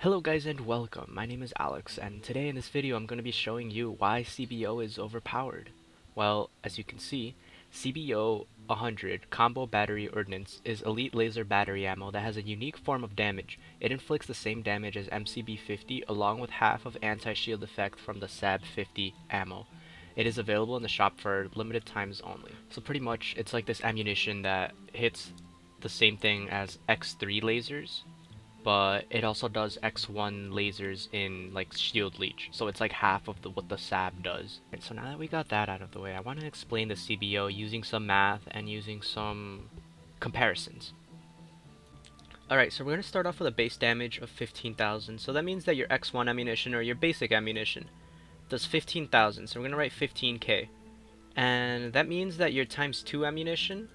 Hello guys and welcome, my name is Alex, and today in this video I'm going to be showing you why CBO is overpowered. Well, as you can see, CBO 100 Combo Battery Ordnance is elite laser battery ammo that has a unique form of damage. It inflicts the same damage as MCB 50 along with half of anti-shield effect from the SAB 50 ammo. It is available in the shop for limited times only. So pretty much it's like this ammunition that hits the same thing as X3 lasers, but it also does X1 lasers in like shield leech, so it's like half of what the SAB does. Right, so now that we got that out of the way, I want to explain the CBO using some math and using some comparisons. Alright, so we're going to start off with a base damage of 15,000, so that means that your X1 ammunition, or your basic ammunition, does 15,000, so we're going to write 15k. And that means that your times 2 ammunition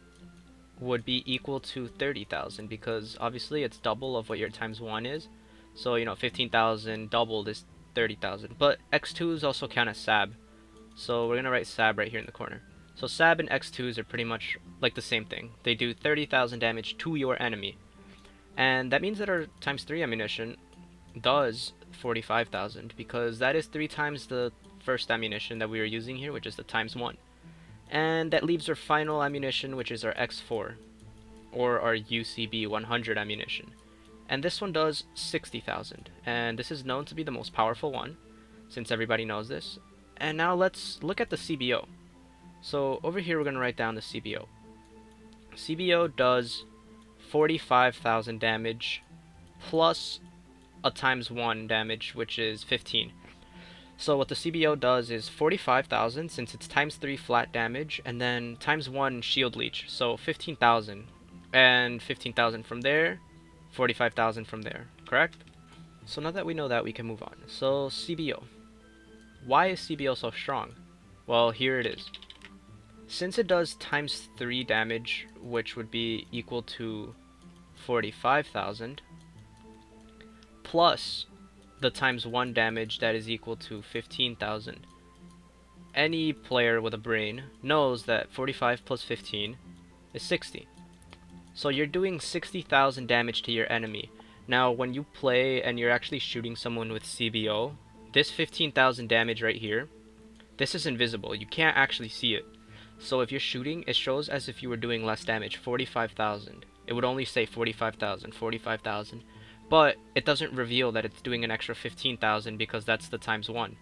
would be equal to 30,000, because obviously it's double of what your times 1 is. So, 15,000 doubled is 30,000. But X2s also count as SAB. So we're going to write SAB right here in the corner. So SAB and X2s are pretty much like the same thing. They do 30,000 damage to your enemy. And that means that our times 3 ammunition does 45,000, because that is 3 times the first ammunition that we were using here, which is the times 1. And that leaves our final ammunition, which is our X4, or our UCB 100 ammunition. And this one does 60,000, and this is known to be the most powerful one, since everybody knows this. And now let's look at the CBO. So over here we're going to write down the CBO. CBO does 45,000 damage, plus a times 1 damage, which is 15. So what the CBO does is 45,000, since it's times 3 flat damage, and then times 1 shield leech, so 15,000. And 15,000 from there, 45,000 from there, correct? So now that we know that, we can move on. So CBO. Why is CBO so strong? Well, here it is. Since it does times 3 damage, which would be equal to 45,000, plus the times 1 damage that is equal to 15,000. Any player with a brain knows that 45 plus 15 is 60. So you're doing 60,000 damage to your enemy. Now when you play and you're actually shooting someone with CBO, this 15,000 damage right here, this is invisible. You can't actually see it. So if you're shooting, it shows as if you were doing less damage, 45,000. It would only say 45,000, 45,000. But it doesn't reveal that it's doing an extra 15,000, because that's the times 1.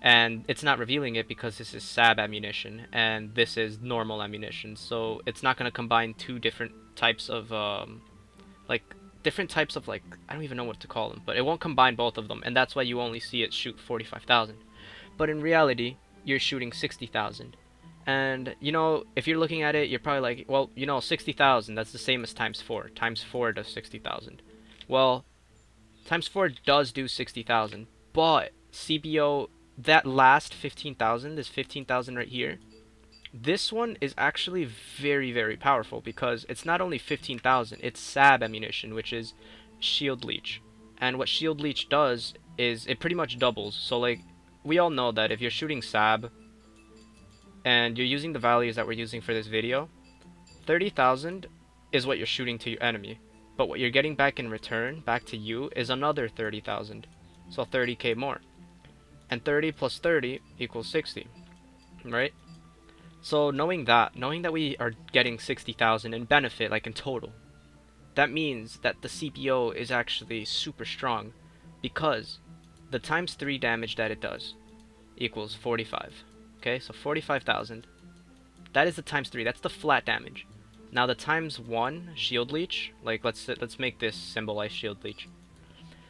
And it's not revealing it because this is SAB ammunition and this is normal ammunition. So it's not going to combine two different types of, I don't even know what to call them. But it won't combine both of them. And that's why you only see it shoot 45,000. But in reality, you're shooting 60,000. And, if you're looking at it, you're probably like, well, 60,000, that's the same as times 4. Times 4 does 60,000. Well, times 4 does do 60,000, but CBO, that last 15,000, this 15,000 right here, this one is actually very, very powerful, because it's not only 15,000, it's SAB ammunition, which is shield leech. And what shield leech does is it pretty much doubles. So like, we all know that if you're shooting SAB and you're using the values that we're using for this video, 30,000 is what you're shooting to your enemy. But what you're getting back in return, back to you, is another 30,000. So 30k more. And 30 plus 30 equals 60. Right? So knowing that we are getting 60,000 in benefit, like in total, that means that the CBO is actually super strong, because the times 3 damage that it does equals 45. Okay, so 45,000. That is the times 3. That's the flat damage. Now the times 1 shield leech, like let's make this symbolize shield leech.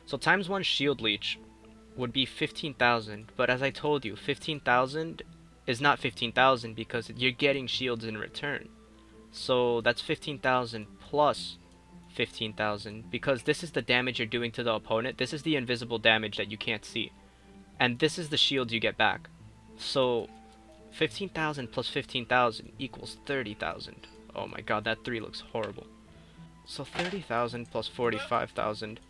So times 1 shield leech would be 15,000, but as I told you, 15,000 is not 15,000 because you're getting shields in return. So that's 15,000 plus 15,000, because this is the damage you're doing to the opponent. This is the invisible damage that you can't see. And this is the shields you get back. So 15,000 plus 15,000 equals 30,000. Oh my god, that 3 looks horrible. So 30,000 plus 45,000.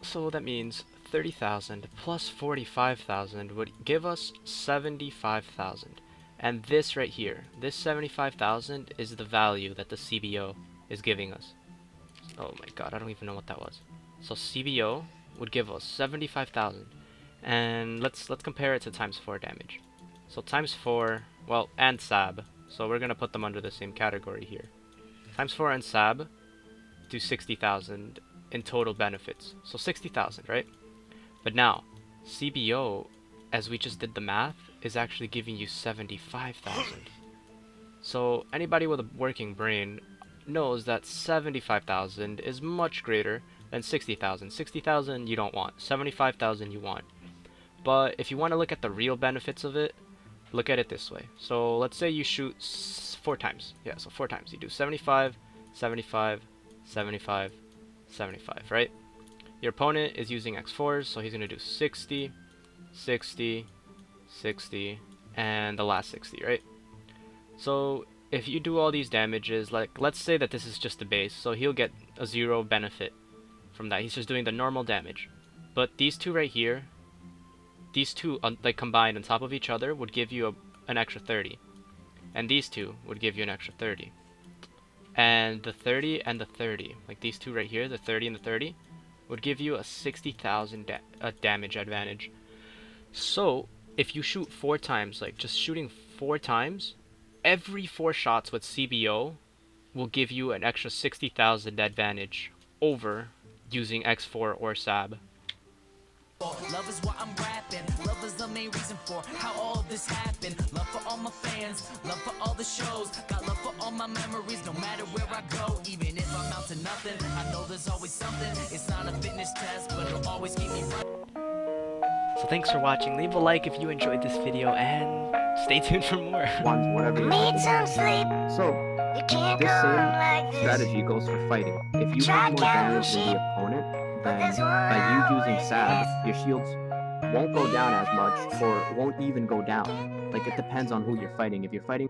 So that means 30,000 plus 45,000 would give us 75,000. And this right here, this 75,000 is the value that the CBO is giving us. Oh my god, I don't even know what that was. So CBO would give us 75,000. And let's compare it to times 4 damage. So times 4, well, and Sab. So we're gonna put them under the same category here. Times 4 and Sab do 60,000 in total benefits. So 60,000, right? But now, CBO, as we just did the math, is actually giving you 75,000. So anybody with a working brain knows that 75,000 is much greater than 60,000. 60,000 you don't want, 75,000 you want. But if you want to look at the real benefits of it, look at it this way. So let's say you shoot 4 times. Yeah, so 4 times. You do 75, 75, 75, 75, right? Your opponent is using X4s, so he's going to do 60, 60, 60, and the last 60, right? So if you do all these damages, like let's say that this is just the base, so he'll get a 0 benefit from that. He's just doing the normal damage. But these two right here, these two like combined on top of each other would give you an extra 30. And these two would give you an extra 30. And the 30 and the 30, like these two right here, the 30 and the 30, would give you a 60,000 damage advantage. So if you shoot 4 times, like just shooting 4 times, every 4 shots with CBO will give you an extra 60,000 advantage over using X4 or Sab. Love is what I'm rapping. Love is the main reason for how all this happened. Love for all my fans, love for all the shows. Got love for all my memories, no matter where I go. Even if I'm out to nothing, I know there's always something. It's not a fitness test, but it'll always keep me right. So thanks for watching. Leave a like if you enjoyed this video, and stay tuned for more. Whatever you Need some sleep. So, You can't this go same on like this. strategy goes for fighting. If you have more damage than the opponent, then by you using Sab, your shields won't go down as much, or won't even go down. Like, it depends on who you're fighting. If you're fighting